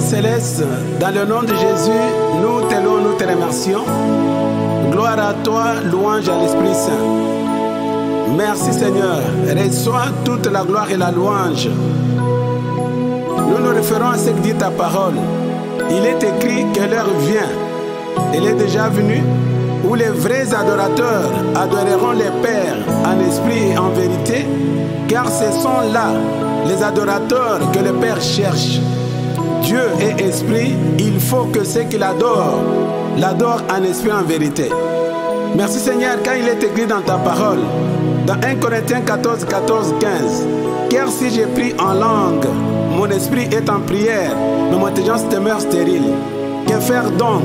Céleste, dans le nom de Jésus, nous te louons, nous te remercions. Gloire à toi, louange à l'Esprit Saint. Merci Seigneur, reçois toute la gloire et la louange. Nous nous référons à ce que dit ta parole. Il est écrit que l'heure vient, elle est déjà venue, où les vrais adorateurs adoreront les Pères en esprit et en vérité, car ce sont là les adorateurs que le Père cherche. Dieu est esprit, il faut que ceux qui l'adorent en esprit et en vérité. Merci Seigneur, car il est écrit dans ta parole, dans 1 Corinthiens 14, 14, 15. Car si j'ai pris en langue, mon esprit est en prière, mais mon intelligence demeure stérile. Que faire donc?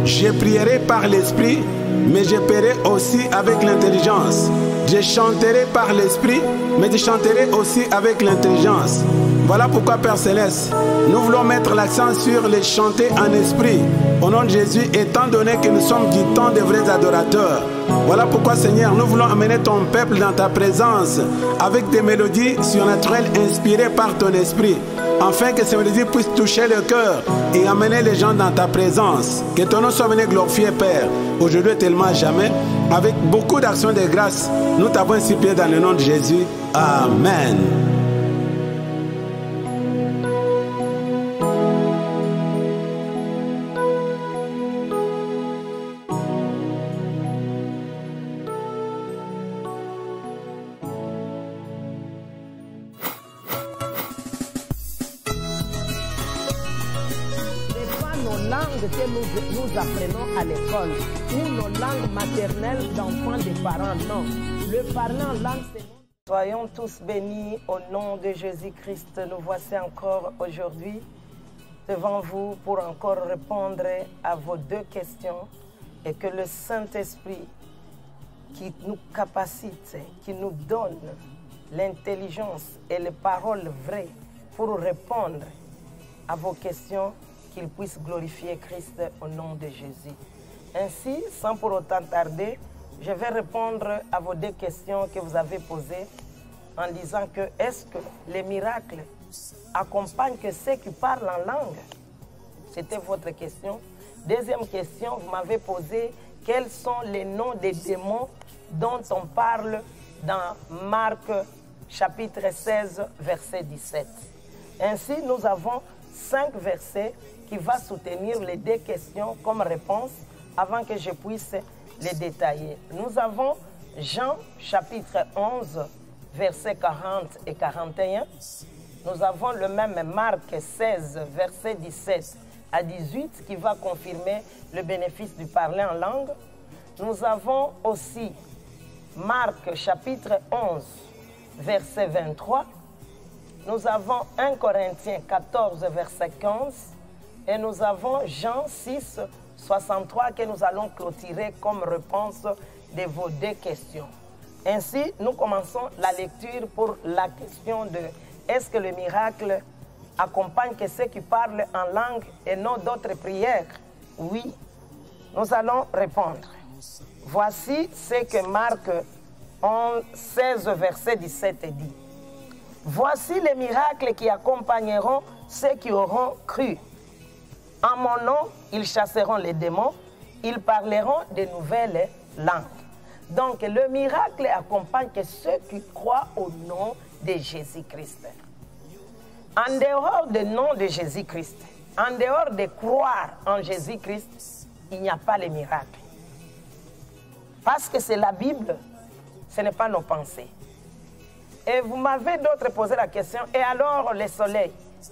Je prierai par l'esprit, mais je paierai aussi avec l'intelligence. Je chanterai par l'esprit, mais je chanterai aussi avec l'intelligence. Voilà pourquoi, Père Céleste, nous voulons mettre l'accent sur les chanter en esprit. Au nom de Jésus, étant donné que nous sommes du temps des vrais adorateurs. Voilà pourquoi, Seigneur, nous voulons amener ton peuple dans ta présence avec des mélodies surnaturelles inspirées par ton esprit, afin que ces mélodies puissent toucher le cœur et amener les gens dans ta présence. Que ton nom soit venu glorifié, Père, aujourd'hui et tellement à jamais. Avec beaucoup d'actions de grâce, nous t'avons ainsi prié dans le nom de Jésus. Amen. Que nous apprenons à l'école ou nos langues maternelles d'enfants des parents, non. Le parler en langue, c'est... Soyons tous bénis au nom de Jésus-Christ. Nous voici encore aujourd'hui devant vous pour encore répondre à vos deux questions et que le Saint-Esprit qui nous capacite, qui nous donne l'intelligence et les paroles vraies pour répondre à vos questions, qu'il puisse glorifier Christ au nom de Jésus. Ainsi, sans pour autant tarder, je vais répondre à vos deux questions que vous avez posées en disant que est-ce que les miracles accompagnent que ceux qui parlent en langue? C'était votre question. Deuxième question, vous m'avez posé quels sont les noms des démons dont on parle dans Marc chapitre 16, verset 17. Ainsi, nous avons 5 versets qui va soutenir les deux questions comme réponse avant que je puisse les détailler. Nous avons Jean chapitre 11, versets 40 et 41. Nous avons le même Marc 16, verset 17 à 18 qui va confirmer le bénéfice du parler en langue. Nous avons aussi Marc chapitre 11, verset 23. Nous avons 1 Corinthiens 14, verset 15. Et nous avons Jean 6, 63 que nous allons clôturer comme réponse de vos deux questions. Ainsi, nous commençons la lecture pour la question de est-ce que le miracle accompagne que ceux qui parlent en langue et non d'autres prières? Oui, nous allons répondre. Voici ce que Marc 11, 16, verset 17 dit. Voici les miracles qui accompagneront ceux qui auront cru. En mon nom, ils chasseront les démons, ils parleront de nouvelles langues. Donc, le miracle accompagne que ceux qui croient au nom de Jésus-Christ. En dehors du nom de Jésus-Christ, en dehors de croire en Jésus-Christ, il n'y a pas le miracle. Parce que c'est la Bible, ce n'est pas nos pensées. Et vous m'avez d'autres posé la question, et alors le soleil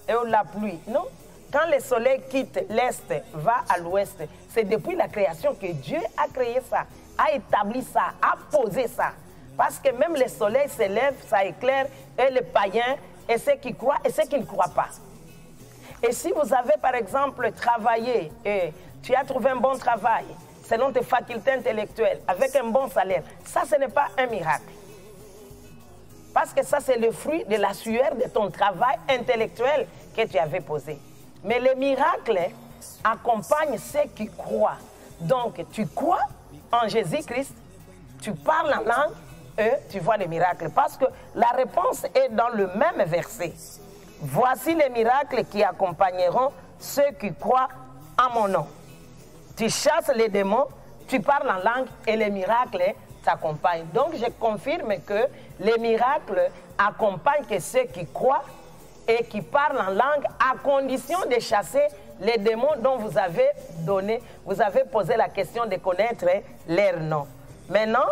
et la pluie? Non. Quand le soleil quitte l'Est, va à l'Ouest, c'est depuis la création que Dieu a créé ça, a établi ça, a posé ça. Parce que même le soleil se lève, ça éclaire, et les païens, et ceux qui croient, et ceux qui ne croient pas. Et si vous avez, par exemple, travaillé, et tu as trouvé un bon travail, selon tes facultés intellectuelles, avec un bon salaire, ça, ce n'est pas un miracle. Parce que ça, c'est le fruit de la sueur de ton travail intellectuel que tu avais posé. Mais le miracle accompagne ceux qui croient. Donc, tu crois en Jésus-Christ, tu parles en langue et tu vois le miracle. Parce que la réponse est dans le même verset. Voici les miracles qui accompagneront ceux qui croient en mon nom. Tu chasses les démons, tu parles en langue et les miracles t'accompagnent. Donc je confirme que les miracles accompagnent que ceux qui croient et qui parlent en langue à condition de chasser les démons dont vous avez posé la question de connaître leur nom. Maintenant,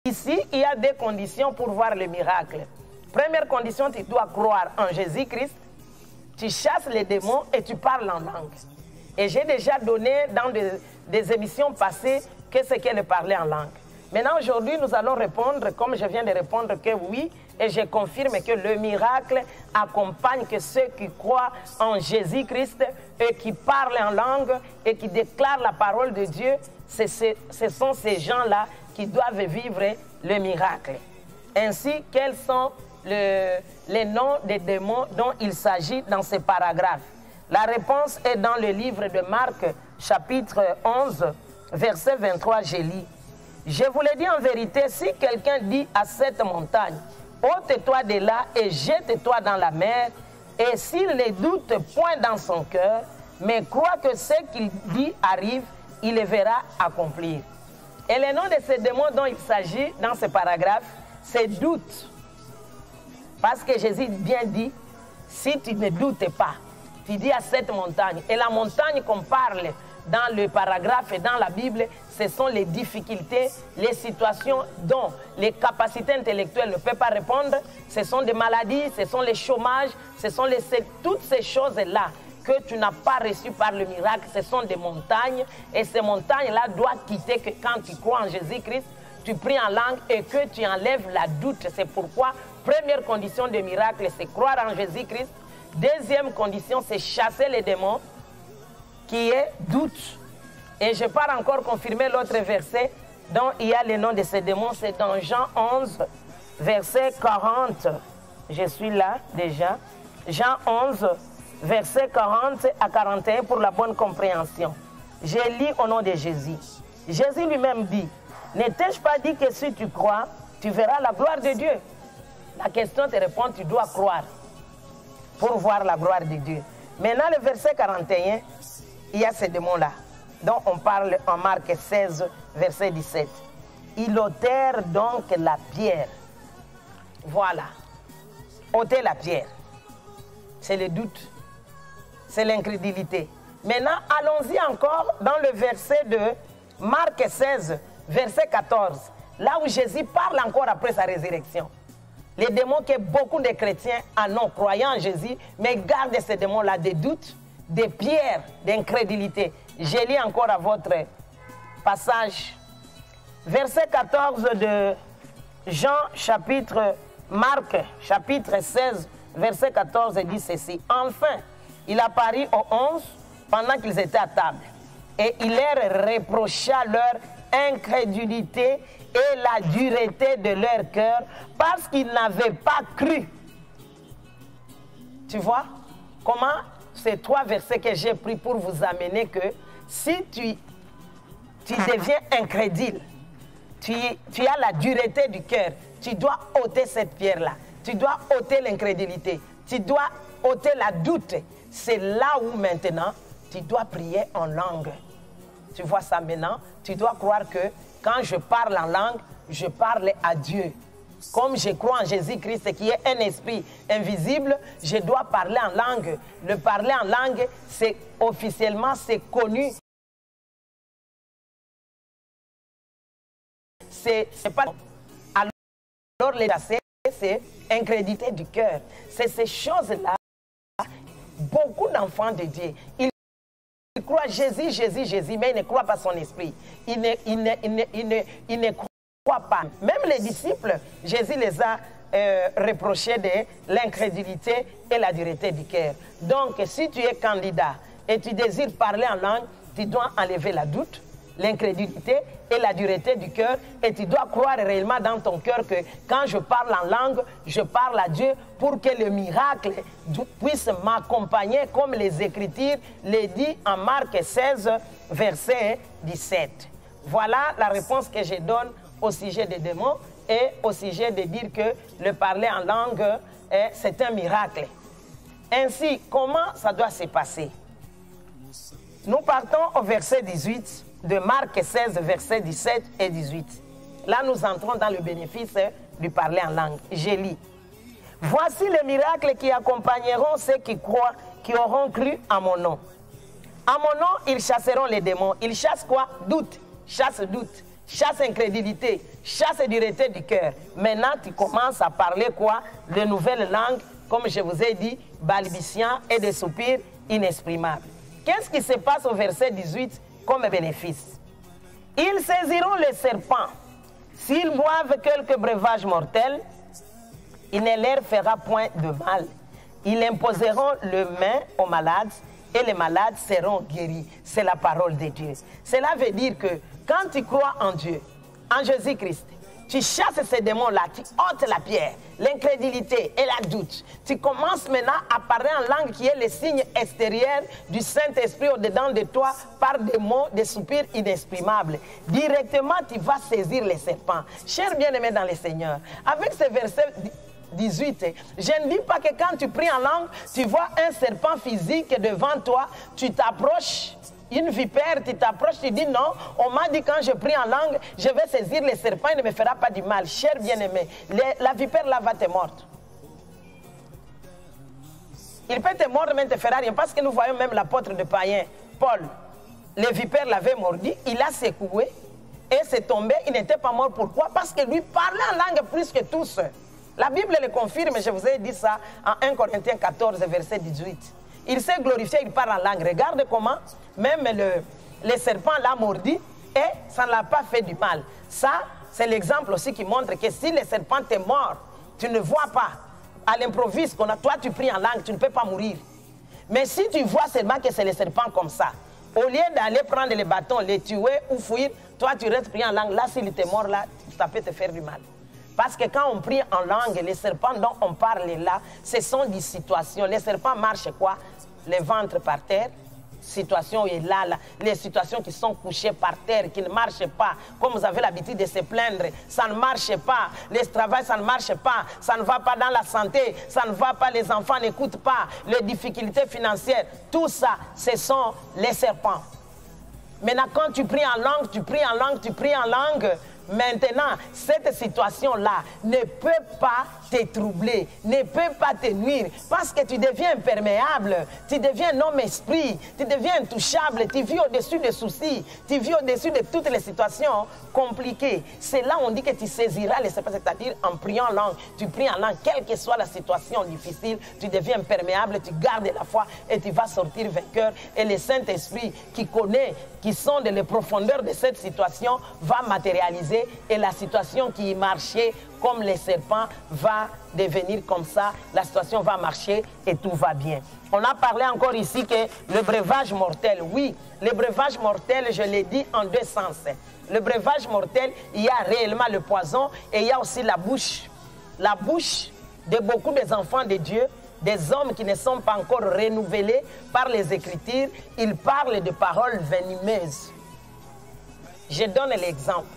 ici, il y a des conditions pour voir le miracle. Première condition, tu dois croire en Jésus-Christ, tu chasses les démons et tu parles en langue. Et j'ai déjà donné dans des émissions passées qu'est-ce qu'est le parler en langue. Maintenant, aujourd'hui, nous allons répondre, comme je viens de répondre, que oui, et je confirme que le miracle accompagne que ceux qui croient en Jésus-Christ et qui parlent en langue et qui déclarent la parole de Dieu, ce sont ces gens-là qui doivent vivre le miracle. Ainsi, quels sont les noms des démons dont il s'agit dans ces paragraphes? La réponse est dans le livre de Marc, chapitre 11, verset 23, je lis. Je vous le dis en vérité, si quelqu'un dit à cette montagne, ôte-toi de là et jette-toi dans la mer, et s'il ne doute point dans son cœur, mais croit que ce qu'il dit arrive, il le verra accomplir. Et le nom de ce démon dont il s'agit dans ce paragraphe, c'est doute. Parce que Jésus bien dit, si tu ne doutes pas, tu dis à cette montagne, et la montagne qu'on parle dans le paragraphe et dans la Bible, ce sont les difficultés, les situations dont les capacités intellectuelles ne peuvent pas répondre, ce sont des maladies, ce sont les chômages, ce sont toutes ces choses-là que tu n'as pas reçues par le miracle, ce sont des montagnes, et ces montagnes-là doivent quitter que quand tu crois en Jésus-Christ, tu pries en langue et que tu enlèves la doute. C'est pourquoi, première condition de miracle, c'est croire en Jésus-Christ. Deuxième condition, c'est chasser les démons, qui est doute. Et je pars encore confirmer l'autre verset dont il y a le nom de ces démons, c'est dans Jean 11, verset 40. Je suis là déjà. Jean 11, verset 40 à 41 pour la bonne compréhension. Je lis au nom de Jésus. Jésus lui-même dit, ne t'ai-je pas dit que si tu crois, tu verras la gloire de Dieu? La question te répond, tu dois croire pour voir la gloire de Dieu. Maintenant, le verset 41, il y a ces démons-là, dont on parle en Marc 16, verset 17. Ils ôtèrent donc la pierre. Voilà. ôter la pierre. C'est le doute, c'est l'incrédulité. Maintenant, allons-y encore dans le verset de Marc 16, verset 14, là où Jésus parle encore après sa résurrection. Les démons que beaucoup de chrétiens en ont, croyant en Jésus, mais gardent ces démons-là des doutes, des pierres d'incrédulité. Je lis encore à votre passage. Verset 14 de Jean, Marc, chapitre 16, verset 14, dit ceci. Enfin, il apparut aux 11 pendant qu'ils étaient à table. Et il leur reprocha leur incrédulité et la dureté de leur cœur parce qu'ils n'avaient pas cru. Tu vois comment ces trois versets que j'ai pris pour vous amener que si tu deviens incrédule, tu as la dureté du cœur, tu dois ôter cette pierre-là, tu dois ôter l'incrédulité, tu dois ôter la doute. C'est là où maintenant tu dois prier en langue. Tu vois ça maintenant? Tu dois croire que quand je parle en langue, je parle à Dieu. Comme je crois en Jésus-Christ qui est un esprit invisible, je dois parler en langue. Le parler en langue, c'est officiellement, c'est connu. C'est pas... Alors les chasser, c'est incrédulité du cœur. C'est ces choses-là. Beaucoup d'enfants de Dieu, ils croient Jésus, Jésus, Jésus, mais ils ne croient pas son esprit. Ils ne croient pas. Même les disciples, Jésus les a reprochés de l'incrédulité et la dureté du cœur. Donc, si tu es candidat et tu désires parler en langue, tu dois enlever la doute, l'incrédulité et la dureté du cœur, et tu dois croire réellement dans ton cœur que quand je parle en langue, je parle à Dieu pour que le miracle puisse m'accompagner comme les Écritures le disent en Marc 16, verset 17. Voilà la réponse que je donne au sujet des démons et au sujet de dire que le parler en langue, c'est un miracle. Ainsi, comment ça doit se passer? Nous partons au verset 18 de Marc 16, versets 17 et 18. Là, nous entrons dans le bénéfice du parler en langue. Je lis. Voici les miracles qui accompagneront ceux qui croient, qui auront cru en mon nom. En mon nom, ils chasseront les démons. Ils chassent quoi? Doute. Chasse doute. Chasse incrédulité. Chasse dureté du cœur. Maintenant, tu commences à parler quoi? De nouvelles langues, comme je vous ai dit, balbutiants et des soupirs inexprimables. Qu'est-ce qui se passe au verset 18 comme bénéfice? Ils saisiront les serpents. S'ils boivent quelques breuvages mortels, il ne leur fera point de mal. Ils imposeront le main aux malades et les malades seront guéris. C'est la parole de Dieu. Cela veut dire que quand tu crois en Dieu, en Jésus-Christ, tu chasses ces démons-là, tu ôtes la pierre, l'incrédulité et la doute. Tu commences maintenant à parler en langue qui est le signe extérieur du Saint-Esprit au-dedans de toi par des mots, des soupirs inexprimables. Directement, tu vas saisir les serpents. Chers bien-aimés dans le Seigneur, avec ce verset 18, je ne dis pas que quand tu pries en langue, tu vois un serpent physique devant toi, tu t'approches. Une vipère, tu t'approches, tu dis non, on m'a dit quand je prie en langue, je vais saisir les serpents, il ne me fera pas du mal. Cher bien-aimé, la vipère là va te mordre. Il peut te mordre, mais ne te fera rien. Parce que nous voyons même l'apôtre de païen, Paul. Les vipères l'avaient mordu, il a secoué et c'est tombé, il n'était pas mort. Pourquoi? Parce que lui parlait en langue plus que tous. La Bible le confirme, je vous ai dit ça en 1 Corinthiens 14, verset 18. Il s'est glorifié, il parle en langue. Regarde comment même le serpent l'a mordu et ça ne l'a pas fait du mal. Ça, c'est l'exemple aussi qui montre que si le serpent te mord, tu ne vois pas. À l'improviste, toi tu pries en langue, tu ne peux pas mourir. Mais si tu vois seulement que c'est le serpent comme ça, au lieu d'aller prendre les bâtons, les tuer ou fuir, toi tu restes prier en langue. Là, s'il te mord là, ça peut te faire du mal. Parce que quand on prie en langue, les serpents dont on parle là, ce sont des situations. Les serpents marchent quoi? Le ventre par terre, situation est là, les situations qui sont couchées par terre, qui ne marchent pas, comme vous avez l'habitude de se plaindre, ça ne marche pas, le travail ça ne marche pas, ça ne va pas dans la santé, ça ne va pas, les enfants n'écoutent pas, les difficultés financières, tout ça, ce sont les serpents. Maintenant, quand tu pries en langue, tu pries en langue, tu pries en langue, maintenant, cette situation-là ne peut pas te troubler, ne peut pas te nuire, parce que tu deviens imperméable, tu deviens un homme-esprit, tu deviens intouchable, tu vis au-dessus des soucis, tu vis au-dessus de toutes les situations compliquées. C'est là où on dit que tu saisiras les serpents, c'est-à-dire en priant en langue, tu pries en langue, quelle que soit la situation difficile, tu deviens imperméable, tu gardes la foi et tu vas sortir vainqueur. Et le Saint-Esprit qui connaît, qui sonde les profondeurs de cette situation, va matérialiser. Et la situation qui marchait comme les serpents va devenir comme ça. La situation va marcher et tout va bien. On a parlé encore ici que le breuvage mortel, oui, le breuvage mortel, je l'ai dit en deux sens. Le breuvage mortel, il y a réellement le poison et il y a aussi la bouche. La bouche de beaucoup des enfants de Dieu, des hommes qui ne sont pas encore renouvelés par les Écritures, ils parlent de paroles venimeuses. Je donne l'exemple.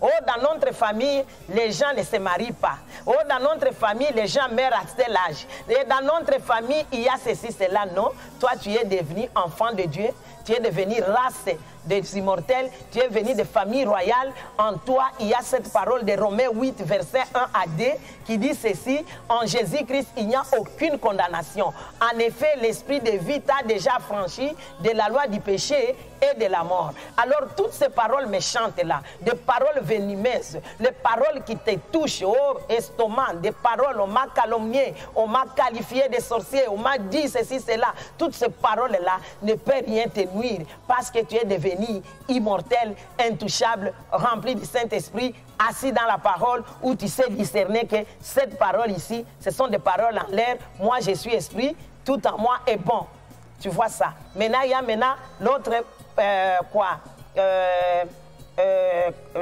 Oh, dans notre famille, les gens ne se marient pas. Oh, dans notre famille, les gens meurent à tel âge. Et dans notre famille, il y a ceci, cela. Non, toi, tu es devenu enfant de Dieu. Tu es devenu race des immortels. Tu es venu de famille royale. En toi, il y a cette parole de Romains 8, verset 1 à 2, qui dit ceci. En Jésus-Christ, il n'y a aucune condamnation. En effet, l'esprit de vie t'a déjà franchi de la loi du péché et de la mort. Alors, toutes ces paroles méchantes-là, des paroles venimeuses, les paroles qui te touchent au estomac, des paroles, on m'a calomnié, on m'a qualifié de sorcier, on m'a dit ceci, cela, toutes ces paroles-là ne peuvent rien te nuire parce que tu es devenu immortel, intouchable, rempli du Saint-Esprit, assis dans la parole où tu sais discerner que cette parole ici, ce sont des paroles en l'air. Moi, je suis esprit, tout en moi est bon. Tu vois ça. Maintenant, il y a maintenant l'autre,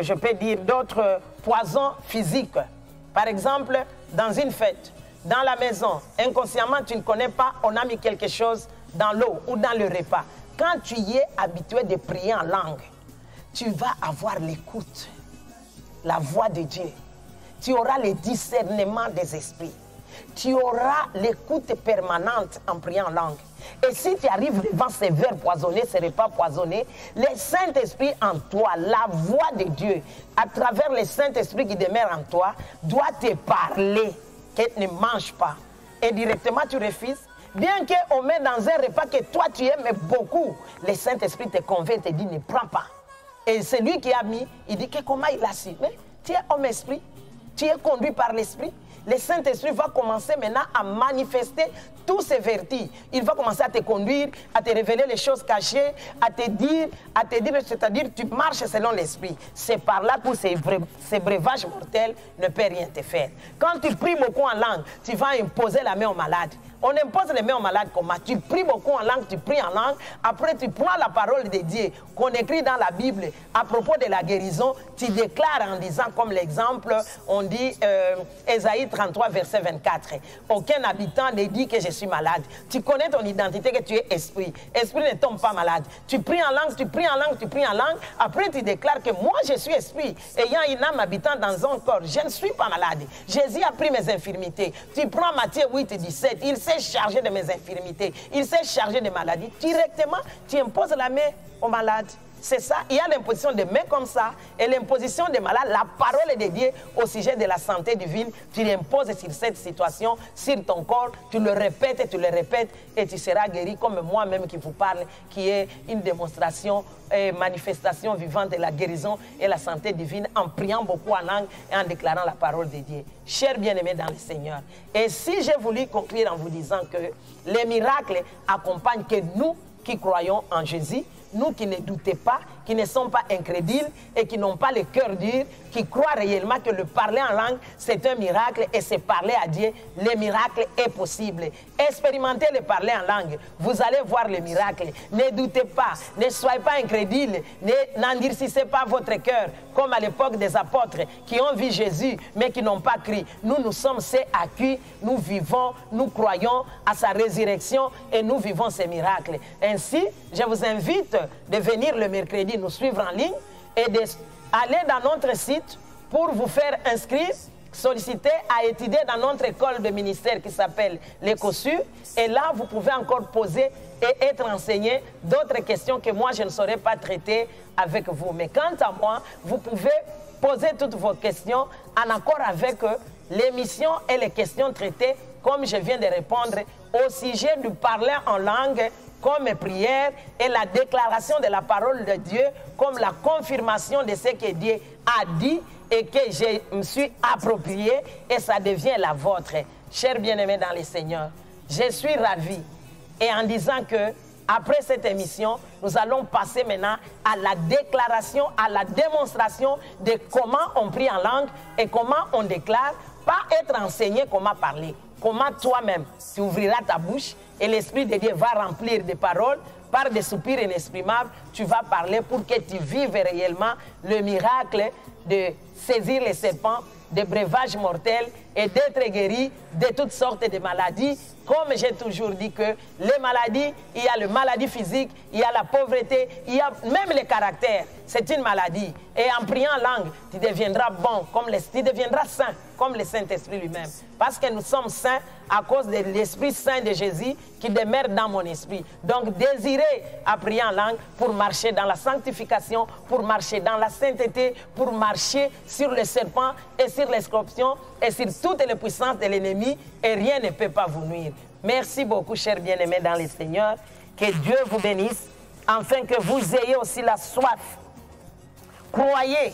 je peux dire d'autres poisons physiques. Par exemple, dans une fête, dans la maison, inconsciemment, tu ne connais pas, on a mis quelque chose dans l'eau ou dans le repas. Quand tu y es habitué de prier en langue, tu vas avoir l'écoute, la voix de Dieu. Tu auras le discernement des esprits. tu auras l'écoute permanente en priant en langue. Et si tu arrives devant ces verres poisonnés, ces repas poisonnés, le Saint-Esprit en toi, la voix de Dieu, à travers le Saint-Esprit qui demeure en toi, doit te parler que ne mange pas. Et directement tu refuses. Bien qu'on met dans un repas que toi tu aimes beaucoup, le Saint-Esprit te convainc, te dit ne prends pas. Et c'est lui qui a mis, il dit que comment il a su. Mais tu es homme-esprit, tu es conduit par l'Esprit. Le Saint-Esprit va commencer maintenant à manifester tous ses vertus. Il va commencer à te conduire, à te révéler les choses cachées, à te dire, c'est-à-dire tu marches selon l'Esprit. C'est par là que ces breuvages mortels ne peuvent rien te faire. Quand tu pries beaucoup en langue, tu vas imposer la main au malade. On impose les mains aux malades comment? Tu pries beaucoup en langue, tu pries en langue. Après, tu prends la parole de Dieu qu'on écrit dans la Bible à propos de la guérison. Tu déclares en disant, comme l'exemple, on dit, Ésaïe 33, verset 24. Aucun habitant ne dit que je suis malade. Tu connais ton identité, que tu es esprit. Esprit ne tombe pas malade. Tu pries en langue, tu pries en langue, tu pries en langue. Après, tu déclares que moi, je suis esprit. Ayant une âme habitant dans un corps, je ne suis pas malade. Jésus a pris mes infirmités. Tu prends Matthieu 8, 17. Il s'est chargé de mes infirmités. Il s'est chargé de maladies. Directement, tu imposes la main aux malades. C'est ça. Il y a l'imposition de mains comme ça et l'imposition des malades. La parole est dédiée au sujet de la santé divine. Tu l'imposes sur cette situation, sur ton corps. Tu le répètes et tu seras guéri comme moi-même qui vous parle, qui est une démonstration et manifestation vivante de la guérison et la santé divine en priant beaucoup en langue et en déclarant la parole de Dieu. Chers bien-aimés dans le Seigneur. Et si j'ai voulu conclure en vous disant que les miracles accompagnent que nous qui croyons en Jésus, nous qui ne doutons pas, qui ne sont pas incrédules et qui n'ont pas le cœur dur, qui croient réellement que le parler en langue, c'est un miracle et c'est parler à Dieu, le miracle est possible. Expérimentez le parler en langue, vous allez voir le miracle. Ne doutez pas, ne soyez pas incrédules, n'endurcissez pas votre cœur, comme à l'époque des apôtres qui ont vu Jésus mais qui n'ont pas cru. Nous sommes ceux à qui nous vivons, nous croyons à sa résurrection et nous vivons ces miracles. Ainsi, je vous invite de venir le mercredi nous suivre en ligne et d'aller dans notre site pour vous faire inscrire, solliciter à étudier dans notre école de ministère qui s'appelle l'ECOSUR. Et là, vous pouvez encore poser et être enseigné d'autres questions que moi, je ne saurais pas traiter avec vous. Mais quant à moi, vous pouvez poser toutes vos questions en accord avec l'émission et les questions traitées, comme je viens de répondre, au sujet du parler en langue, comme prière et la déclaration de la parole de Dieu comme la confirmation de ce que Dieu a dit et que je me suis approprié et ça devient la vôtre. Chers bien-aimés dans le Seigneur, je suis ravi et en disant que après cette émission, nous allons passer maintenant à la déclaration, à la démonstration de comment on prie en langue et comment on déclare, pas être enseigné comment parler. Comment toi-même, tu ouvriras ta bouche et l'Esprit de Dieu va remplir des paroles par des soupirs inexprimables. Tu vas parler pour que tu vives réellement le miracle de saisir les serpents, des breuvages mortels et d'être guéri de toutes sortes de maladies. Comme j'ai toujours dit que les maladies, il y a la maladie physique, il y a la pauvreté, il y a même le caractère. C'est une maladie. Et en priant en langue, tu deviendras bon, tu deviendras saint, comme le Saint-Esprit lui-même. Parce que nous sommes saints à cause de l'Esprit Saint de Jésus qui demeure dans mon esprit. Donc, désirez à prier en langue pour marcher dans la sanctification, pour marcher dans la sainteté, pour marcher sur les serpents et sur les scorpions et sur toutes les puissances de l'ennemi et rien ne peut pas vous nuire. Merci beaucoup, chers bien-aimés dans le Seigneur. Que Dieu vous bénisse, afin que vous ayez aussi la soif. Croyez,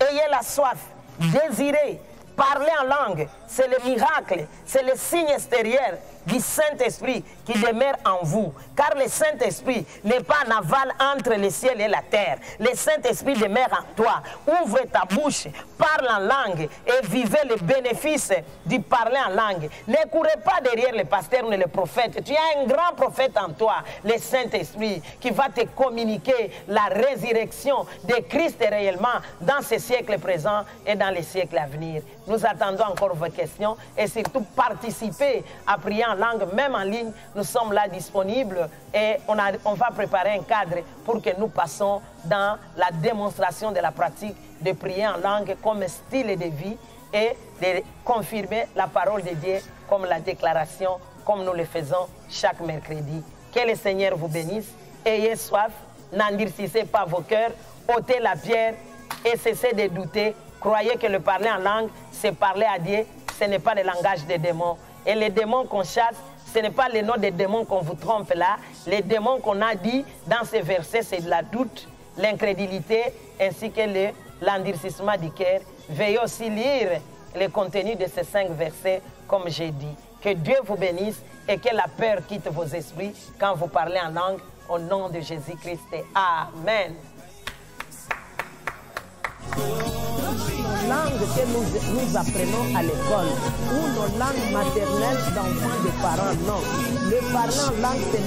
ayez la soif, désirez, parler en langue, c'est le miracle, c'est le signe extérieur du Saint-Esprit qui demeure en vous. Car le Saint-Esprit n'est pas en aval entre le ciel et la terre. Le Saint-Esprit demeure en toi. Ouvre ta bouche, parle en langue et vivez les bénéfices du parler en langue. Ne courez pas derrière le pasteur ou le prophète. Tu as un grand prophète en toi, le Saint-Esprit, qui va te communiquer la résurrection de Christ réellement dans ce siècle présent et dans les siècles à venir. Nous attendons encore vos questions et surtout participer à prier en langue, même en ligne. Nous sommes là disponibles et on va préparer un cadre pour que nous passions dans la démonstration de la pratique de prier en langue comme style de vie et de confirmer la parole de Dieu comme la déclaration, comme nous le faisons chaque mercredi. Que le Seigneur vous bénisse. Ayez soif, n'endurcissez pas vos cœurs, ôtez la pierre et cessez de douter. Croyez que le parler en langue, c'est parler à Dieu, ce n'est pas le langage des démons. Et les démons qu'on chasse, ce n'est pas le nom des démons qu'on vous trompe là. Les démons qu'on a dit dans ces versets, c'est de la doute, l'incrédulité ainsi que l'endurcissement du cœur. Veuillez aussi lire le contenu de ces 5 versets comme j'ai dit. Que Dieu vous bénisse et que la peur quitte vos esprits quand vous parlez en langue au nom de Jésus-Christ. Amen. Langue que nous apprenons à l'école ou nos langues maternelles d'enfants des parents, non. Le parler en langue, c'est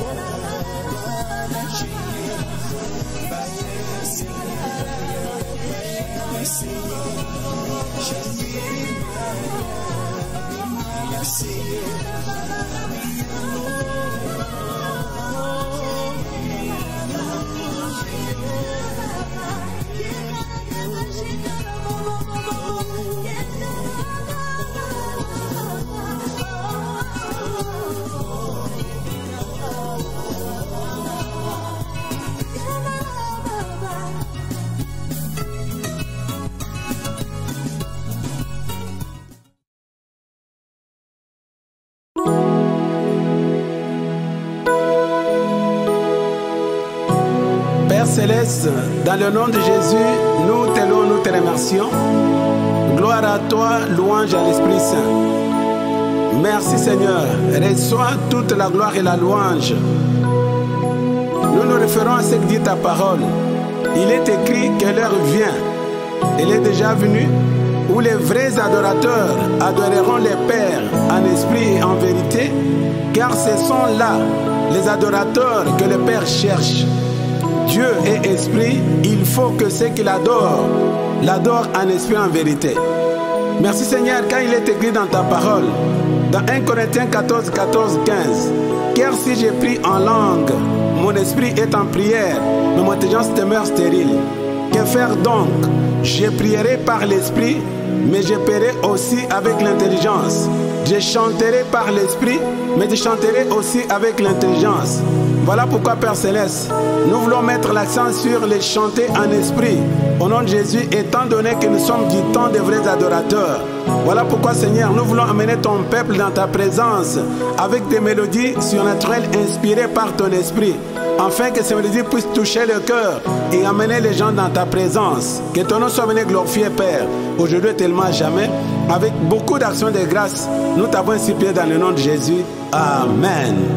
Céleste, dans le nom de Jésus, nous te louons, nous te remercions. Gloire à toi, louange à l'Esprit Saint. Merci Seigneur, reçois toute la gloire et la louange. Nous nous référons à ce que dit ta parole. Il est écrit que l'heure vient, elle est déjà venue, où les vrais adorateurs adoreront les Pères en esprit et en vérité, car ce sont là les adorateurs que le Père cherche. Dieu est esprit, il faut que ceux qui l'adorent, l'adorent en esprit et en vérité. Merci Seigneur, quand il est écrit dans ta parole, dans 1 Corinthiens 14, 14, 15, car si j'ai pris en langue, mon esprit est en prière, mais mon intelligence demeure stérile. Que faire donc? Je prierai par l'esprit, mais je paierai aussi avec l'intelligence. Je chanterai par l'esprit, mais je chanterai aussi avec l'intelligence. Voilà pourquoi, Père Céleste, nous voulons mettre l'accent sur les chanter en esprit. Au nom de Jésus, étant donné que nous sommes du temps des vrais adorateurs. Voilà pourquoi, Seigneur, nous voulons amener ton peuple dans ta présence avec des mélodies surnaturelles inspirées par ton esprit, afin que ces mélodies puissent toucher le cœur et amener les gens dans ta présence. Que ton nom soit venu glorifié, Père, aujourd'hui et tellement jamais. Avec beaucoup d'actions de grâce, nous t'avons ainsi prié dans le nom de Jésus. Amen.